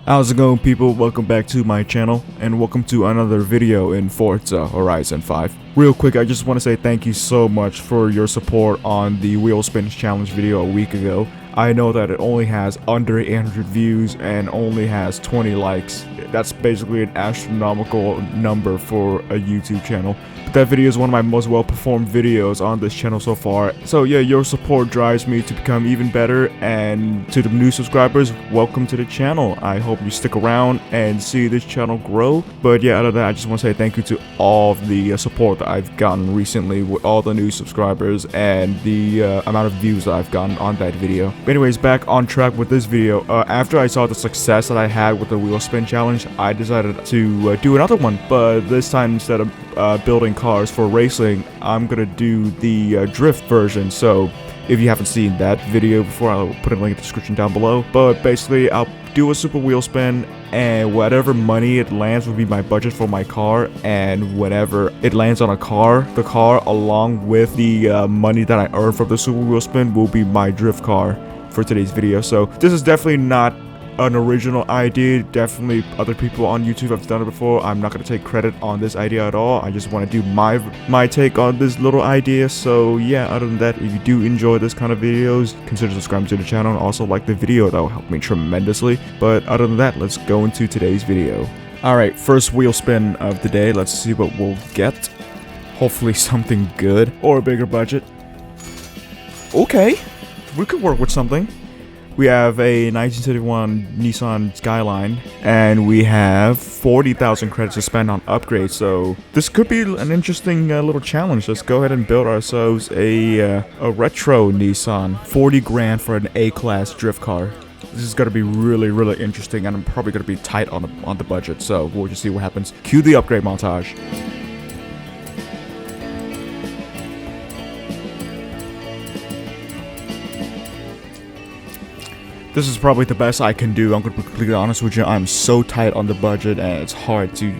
How's it going, people? Welcome back to my channel and welcome to another video in Forza Horizon 5. Real quick, I just want to say thank you so much for your support on the Wheelspin challenge video a week ago. I know that it only has under 800 views and only has 20 likes. That's basically an astronomical number for a YouTube channel. But that video is one of my most well-performed videos on this channel so far. So yeah, your support drives me to become even better, and to the new subscribers, welcome to the channel. I hope you stick around and see this channel grow. But yeah, other than that, I just want to say thank you to all of the support that I've gotten recently with all the new subscribers and the amount of views that I've gotten on that video. But anyways, back on track with this video. After I saw the success that I had with the Wheelspin challenge, I decided to do another one, but this time instead of building cars for racing, I'm gonna do the drift version. So if you haven't seen that video before, I'll put a link in the description down below. But basically, I'll do a super wheel spin, and whatever money it lands will be my budget for my car, and whenever it lands on a car, the car along with the money that I earn from the super wheel spin will be my drift car for today's video. So this is definitely not an original idea. Definitely other people on YouTube have done it before. I'm not going to take credit on this idea at all. I just want to do my take on this little idea. So yeah, other than that, if you do enjoy this kind of videos, consider subscribing to the channel and also like the video. That will help me tremendously. But other than that, let's go into today's video. Alright, first wheel spin of the day. Let's see what we'll get. Hopefully something good or a bigger budget. Okay, we could work with something. We have a 1971 Nissan Skyline, and we have 40,000 credits to spend on upgrades, so this could be an interesting little challenge. Let's go ahead and build ourselves a retro Nissan. 40 grand for an A-class drift car. This is going to be really interesting, and I'm probably going to be tight on the budget, so we'll just see what happens. Cue the upgrade montage. This is probably the best I can do. I'm going to be completely honest with you. I'm so tight on the budget, and it's hard to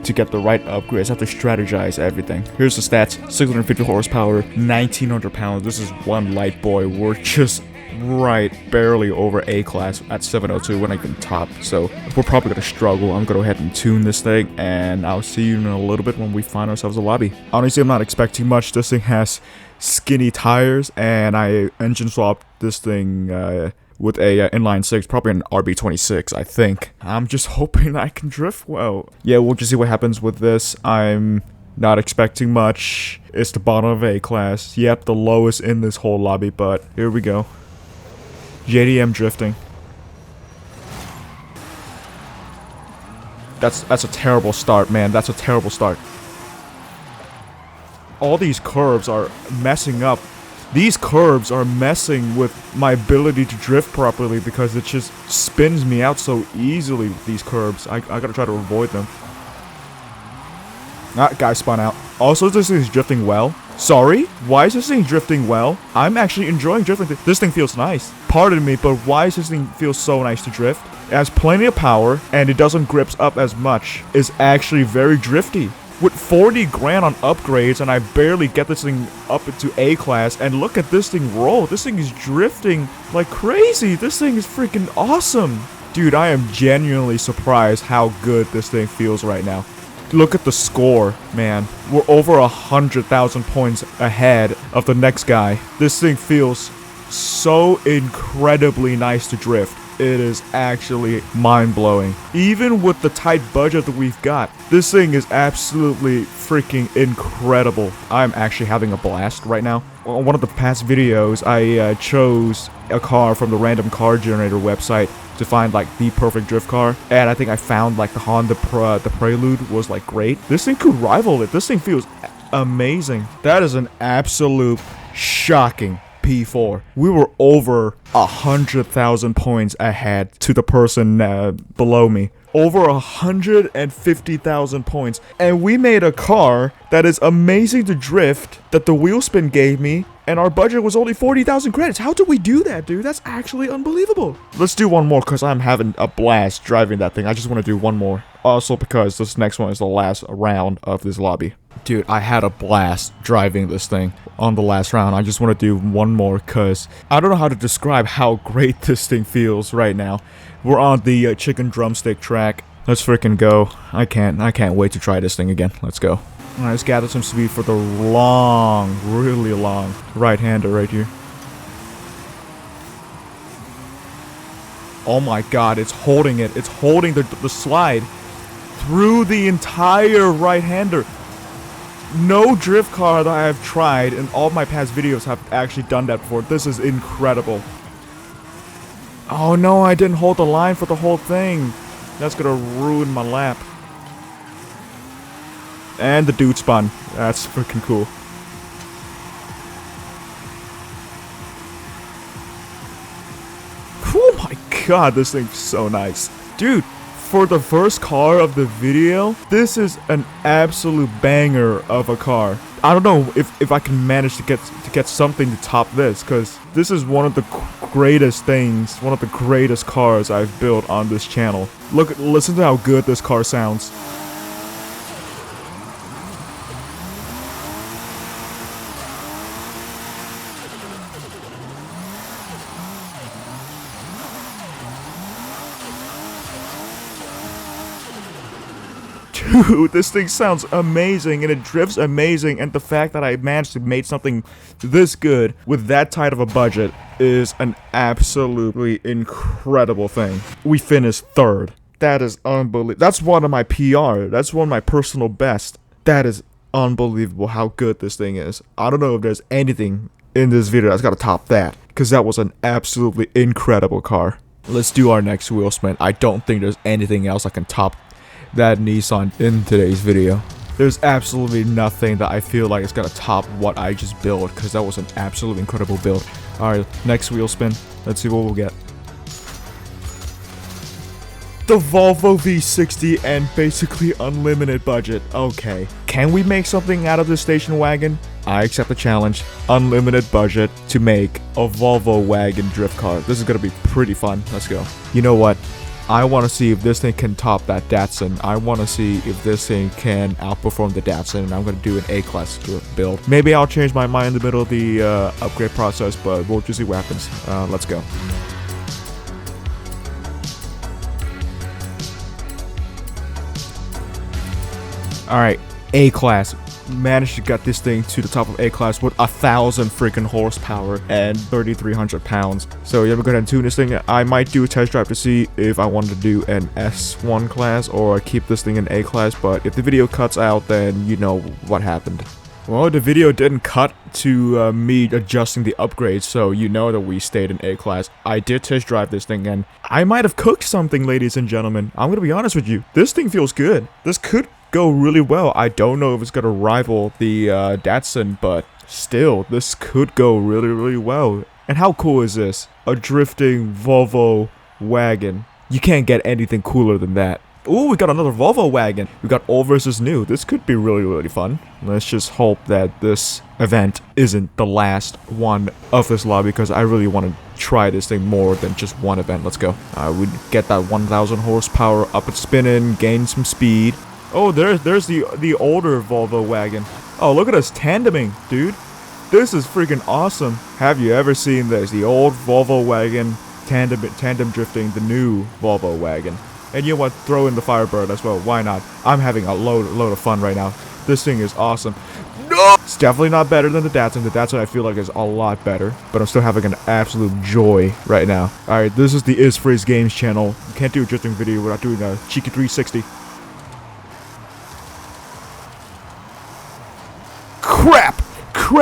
get the right upgrades. I have to strategize everything. Here's the stats: 650 horsepower, 1,900 pounds. This is one light boy. We're just right barely over A class at 702. We're not even top, so we're probably going to struggle. I'm going to go ahead and tune this thing, and I'll see you in a little bit when we find ourselves a lobby. Honestly, I'm not expecting much. This thing has skinny tires, and I engine swapped this thing with a inline 6, probably an RB26, I think. I'm just hoping I can drift well. Yeah, we'll just see what happens with this. I'm not expecting much. It's the bottom of A class. Yep, the lowest in this whole lobby, but here we go. JDM drifting. That's a terrible start, man. That's a terrible start. All these curves are messing up. These curves are messing with my ability to drift properly because it just spins me out so easily with these curves. I gotta try to avoid them. That guy spun out. Also, this thing is drifting well. Sorry? Why is this thing drifting well? I'm actually enjoying drifting. This thing feels nice. Pardon me, but why does this thing feel so nice to drift? It has plenty of power, and it doesn't grips up as much. It's actually very drifty. With 40 grand on upgrades, and I barely get this thing up into A class, and look at this thing roll. This thing is drifting like crazy. This thing is freaking awesome. Dude, I am genuinely surprised how good this thing feels right now. Look at the score, man. We're over 100,000 points ahead of the next guy. This thing feels so incredibly nice to drift. It is actually mind-blowing. Even with the tight budget that we've got, this thing is absolutely freaking incredible. I'm actually having a blast right now. On one of the past videos, I chose a car from the random car generator website to find like the perfect drift car, and I think I found like the Honda the Prelude was like great. This thing could rival it. This thing feels amazing. That is an absolute shocking P4. We were over 100,000 points ahead to the person below me. Over 150,000 points, and we made a car that is amazing to drift, that the Wheelspin gave me, and our budget was only 40,000 credits. How did we do that, dude? That's actually unbelievable. Let's do one more because I'm having a blast driving that thing. I just want to do one more. Also because this next one is the last round of this lobby. Dude, I had a blast driving this thing on the last round. I just want to do one more because I don't know how to describe how great this thing feels right now. We're on the chicken drumstick track. Let's freaking go. I can't wait to try this thing again. Let's go. Alright, let's gather some speed for the long, really long right-hander right here. Oh my god, it's holding it. It's holding the slide through the entire right-hander. No drift car that I have tried in all my past videos have actually done that before. This is incredible. Oh no, I didn't hold the line for the whole thing. That's gonna ruin my lap. And the dude spun. That's freaking cool. Oh my god, this thing's so nice. Dude, for the first car of the video, this is an absolute banger of a car. I don't know if I can manage to get something to top this, because this is one of the greatest things, one of the greatest cars I've built on this channel. Listen to how good this car sounds. Dude, this thing sounds amazing and it drifts amazing, and the fact that I managed to make something this good with that tight of a budget is an absolutely incredible thing. We finished third. That is unbelievable. That's one of my PR. That's one of my personal best. That is unbelievable how good this thing is. I don't know if there's anything in this video that's got to top that, because that was an absolutely incredible car. Let's do our next wheel spin. I don't think there's anything else that can top that Nissan in today's video. There's absolutely nothing that I feel like is gonna top what I just built, because that was an absolutely incredible build. Alright, next wheel spin. Let's see what we'll get. The Volvo V60 and basically unlimited budget. Okay. Can we make something out of this station wagon? I accept the challenge. Unlimited budget to make a Volvo wagon drift car. This is gonna be pretty fun. Let's go. You know what? I want to see if this thing can top that Datsun. I want to see if this thing can outperform the Datsun, and I'm going to do an A-Class build. Maybe I'll change my mind in the middle of the upgrade process, but we'll just see what happens. Let's go. Alright, A-Class. Managed to get this thing to the top of A-Class with 1,000 freaking horsepower and 3,300 pounds. So yeah, we're gonna tune this thing. I might do a test drive to see if I want to do an S1 class or keep this thing in A-Class, but if the video cuts out, then you know what happened. Well, the video didn't cut to me adjusting the upgrades, so you know that we stayed in A-Class. I did test drive this thing, and I might have cooked something, ladies and gentlemen. I'm gonna be honest with you. This thing feels good. This could go really well. I don't know if it's gonna rival the Datsun, but still, this could go really, really well. And how cool is this? A drifting Volvo wagon. You can't get anything cooler than that. Ooh, we got another Volvo wagon. We got old versus new. This could be really, really fun. Let's just hope that this event isn't the last one of this lobby, because I really want to try this thing more than just one event. Let's go. We get that 1,000 horsepower up and spinning, gain some speed. Oh, there's the older Volvo wagon. Oh, look at us tandeming, dude. This is freaking awesome. Have you ever seen this? The old Volvo wagon tandem drifting the new Volvo wagon. And you know what? Throw in the Firebird as well. Why not? I'm having a load of fun right now. This thing is awesome. No! It's definitely not better than the Datsun. The Datsun I feel like is a lot better, but I'm still having an absolute joy right now. Alright, this is the Isfreeze Games channel. You can't do a drifting video without doing a cheeky 360. Crap!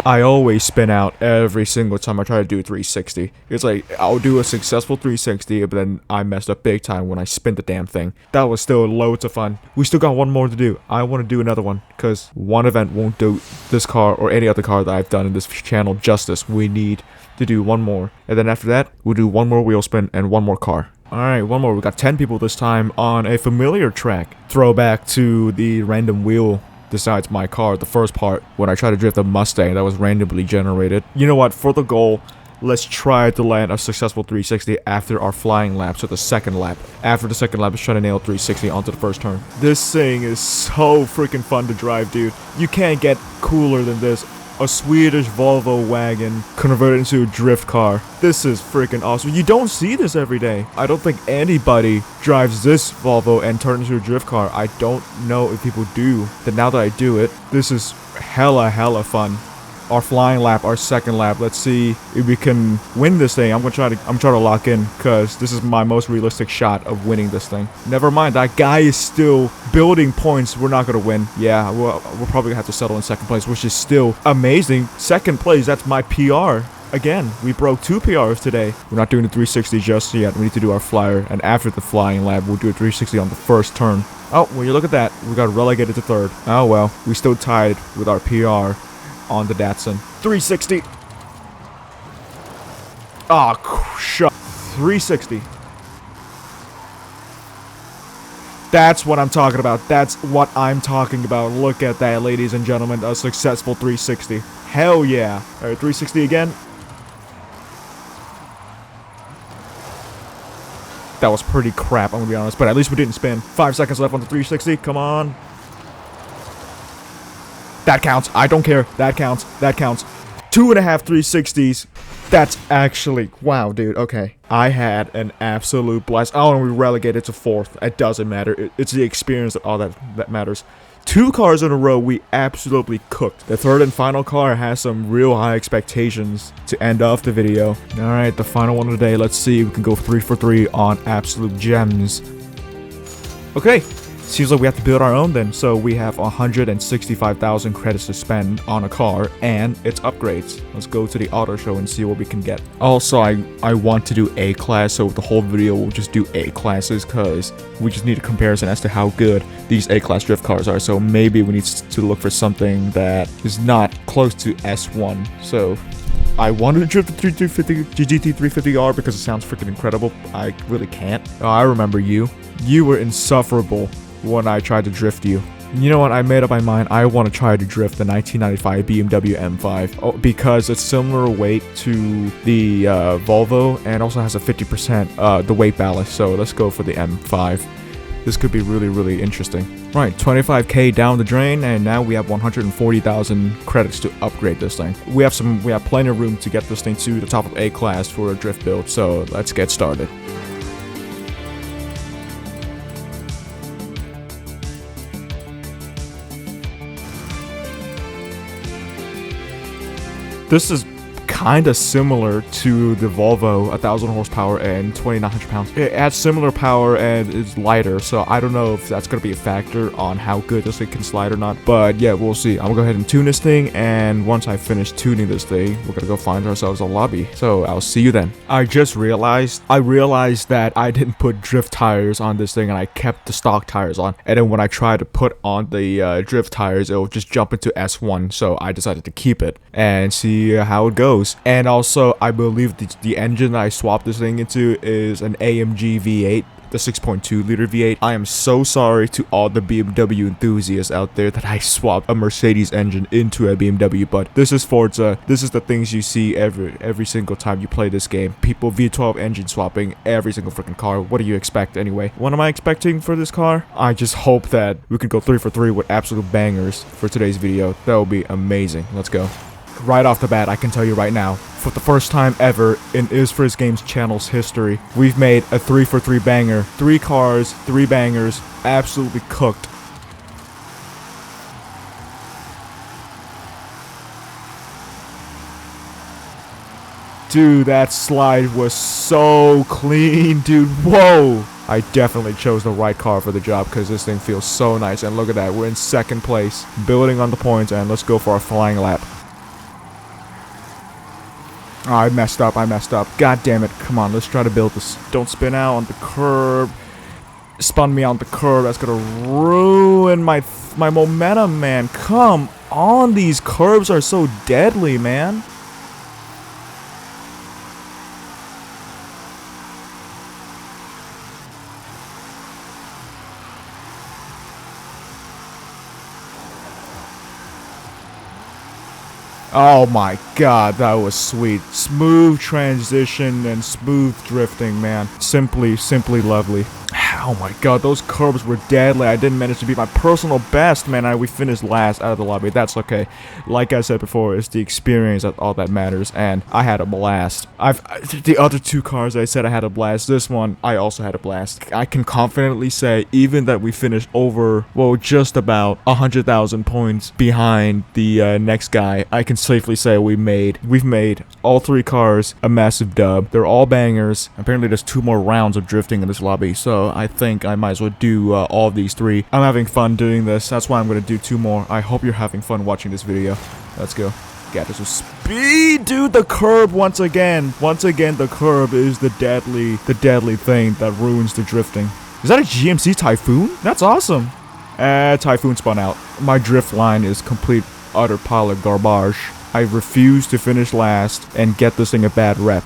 I always spin out every single time I try to do a 360. It's like, I'll do a successful 360, but then I messed up big time when I spin the damn thing. That was still loads of fun. We still got one more to do. I want to do another one, because one event won't do this car or any other car that I've done in this channel justice. We need to do one more. And then after that, we'll do one more wheel spin and one more car. Alright, one more. We got 10 people this time on a familiar track. Throwback to the random wheel besides my car, the first part, when I tried to drift a Mustang that was randomly generated. You know what, for the goal, let's try to land a successful 360 after our flying lap, so the second lap. After the second lap, let's try to nail 360 onto the first turn. This thing is so freaking fun to drive, dude. You can't get cooler than this. A Swedish Volvo wagon converted into a drift car. This is freaking awesome. You don't see this every day. I don't think anybody drives this Volvo and turns into a drift car. I don't know if people do. But now that I do it, this is hella fun. Our flying lap, our second lap. Let's see if we can win this thing. I'm trying to lock in, because this is my most realistic shot of winning this thing. Never mind, that guy is still building points. We're not gonna win. Yeah, we're probably gonna have to settle in second place, which is still amazing. Second place, that's my PR. Again, we broke 2 PRs today. We're not doing the 360 just yet. We need to do our flyer, and after the flying lap, we'll do a 360 on the first turn. Oh, well, you look at that. We got relegated to third. Oh well, we still tied with our PR on the Datsun. 360. Shut. 360. That's what I'm talking about. That's what I'm talking about. Look at that, ladies and gentlemen. A successful 360. Hell yeah. Alright, 360 again. That was pretty crap, I'm gonna be honest. But at least we didn't spin. 5 seconds left on the 360. Come on. That counts. I don't care. That counts. That counts. 2.5 360s. That's actually... Wow, dude. Okay. I had an absolute blast. Oh, and we relegated to 4th. It doesn't matter. It's the experience that all that matters. 2 cars in a row we absolutely cooked. The third and final car has some real high expectations to end off the video. Alright, the final one of the day. Let's see if we can go 3 for 3 on absolute gems. Okay. Seems like we have to build our own then. So we have 165,000 credits to spend on a car and its upgrades. Let's go to the auto show and see what we can get. Also, I want to do A class, so the whole video will just do A classes, because we just need a comparison as to how good these A class drift cars are. So maybe we need to look for something that is not close to S1. So I wanted to drift the GT 350R because it sounds freaking incredible. I really can't. Oh, I remember you. You were insufferable when I tried to drift you. You know what? I made up my mind. I want to try to drift the 1995 BMW M5 because it's similar weight to the Volvo and also has a 50% the weight ballast. So let's go for the M5. This could be really interesting. Right, 25k down the drain, and now we have 140,000 credits to upgrade this thing. We have plenty of room to get this thing to the top of A class for a drift build. So let's get started. This is kind of similar to the Volvo, 1,000 horsepower and 2,900 pounds. It adds similar power and is lighter, so I don't know if that's going to be a factor on how good this thing can slide or not. But yeah, we'll see. I'm going to go ahead and tune this thing, and once I finish tuning this thing, we're going to go find ourselves a lobby. So I'll see you then. I realized that I didn't put drift tires on this thing, and I kept the stock tires on. And then when I tried to put on the drift tires, it'll just jump into S1, so I decided to keep it and see how it goes. And also, I believe the engine that I swapped this thing into is an AMG V8, the 6.2 liter V8. I am so sorry to all the BMW enthusiasts out there that I swapped a Mercedes engine into a BMW, but this is Forza. This is the things you see every single time you play this game. People V12 engine swapping every single freaking car. What do you expect anyway? What am I expecting for this car? I just hope that we could go 3 for 3 with absolute bangers for today's video. That would be amazing. Let's go. Right off the bat, I can tell you right now, for the first time ever in Isfriz Games channel's history, we've made a 3 for 3 banger. 3 cars, 3 bangers, absolutely cooked. Dude, that slide was so clean, dude. Whoa! I definitely chose the right car for the job because this thing feels so nice. And look at that, we're in second place, building on the points, and let's go for our flying lap. Oh, I messed up. God damn it. Come on, let's try to build this. Don't spin out on the curb. Spun me on the curb. That's gonna ruin my momentum, man. Come on, these curbs are so deadly, man. Oh my god, that was sweet. Smooth transition and smooth drifting, man. Simply lovely. Oh my god, those curbs were deadly. I didn't manage to beat my personal best, man. We finished last out of the lobby. That's okay. Like I said before, it's the experience that all that matters, and I had a blast. The other two cars I said I had a blast. This one, I also had a blast. I can confidently say, even that we finished over, well, just about 100,000 points behind the next guy, I can safely say we've made all three cars a massive dub. They're all bangers. Apparently, there's 2 more rounds of drifting in this lobby, so I think I might as well do all of these 3. I'm having fun doing this. That's why I'm going to do 2 more. I hope you're having fun watching this video. Let's go. Got this with speed, dude. The curb once again. Once again, the curb is the deadly thing that ruins the drifting. Is that a GMC Typhoon? That's awesome. Typhoon spun out. My drift line is complete, utter pile of garbage. I refuse to finish last and get this thing a bad rep.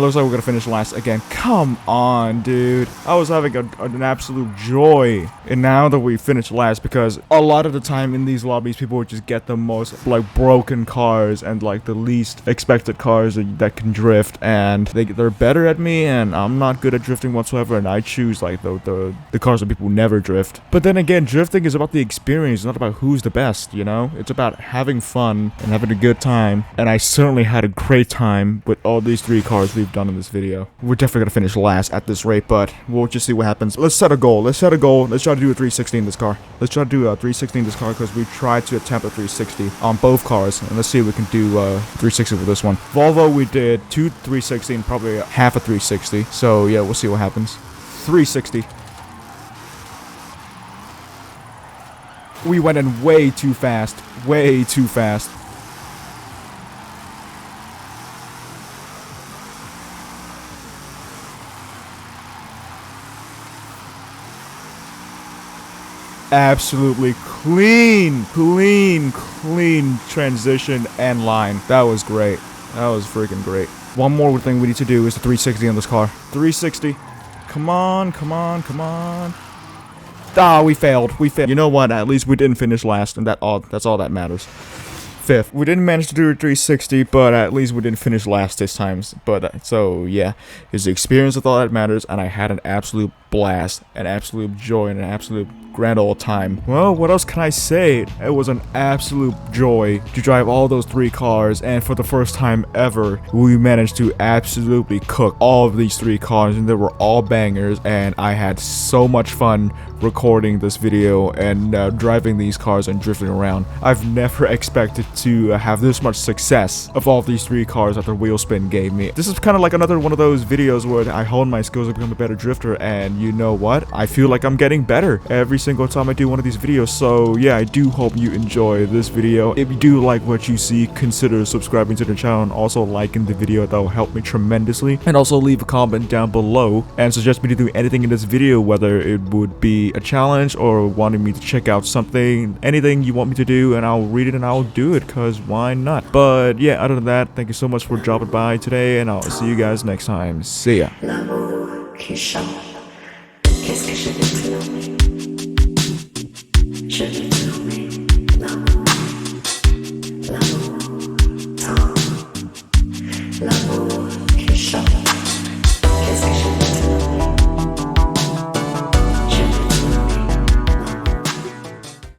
Looks like we're gonna finish last again. Come on, dude. I was having an absolute joy. And now that we finished last, because a lot of the time in these lobbies, people would just get the most, like, broken cars and, like, the least expected cars that can drift. And they're better at me, and I'm not good at drifting whatsoever. And I choose, like, the cars that people never drift. But then again, drifting is about the experience, not about who's the best, you know? It's about having fun and having a good time, and I certainly had a great time with all these 3 cars we've done in this video. We're definitely gonna finish last at this rate, but we'll just see what happens. Let's set a goal. Let's try to do a 360 in this car. Let's try to do a 360 in this car, because we tried to attempt a 360 on both cars, and let's see if we can do 360 with this one. Volvo, we did 2 360 and probably half a 360, so yeah, we'll see what happens. 360. We went in way too fast. Way too fast. Absolutely clean transition and line. That was great. That was freaking great. One more thing we need to do is the 360 on this car. 360. Come on. Ah, we failed. You know what? At least we didn't finish last, and that's all that matters. 5th. We didn't manage to do a 360, but at least we didn't finish last this time. But so yeah, it's the experience that's all that matters, and I had an absolute blast, an absolute joy, and an absolute grand old time. Well, what else can I say? It was an absolute joy to drive all those 3 cars, and for the first time ever, we managed to absolutely cook all of these 3 cars, and they were all bangers, and I had so much fun recording this video and driving these cars and drifting around. I've never expected to have this much success of all of these 3 cars that the Wheelspin gave me. This is kind of like another one of those videos where I hone my skills to become a better drifter, and you know what? I feel like I'm getting better every single time I do one of these videos. So yeah, I do hope you enjoy this video. If you do like what you see, consider subscribing to the channel and also liking the video. That will help me tremendously. And also leave a comment down below and suggest me to do anything in this video, whether it would be a challenge or wanting me to check out something, anything you want me to do, and I'll read it and I'll do it, because why not? But yeah, other than that, thank you so much for dropping by today, and I'll see you guys next time. See ya.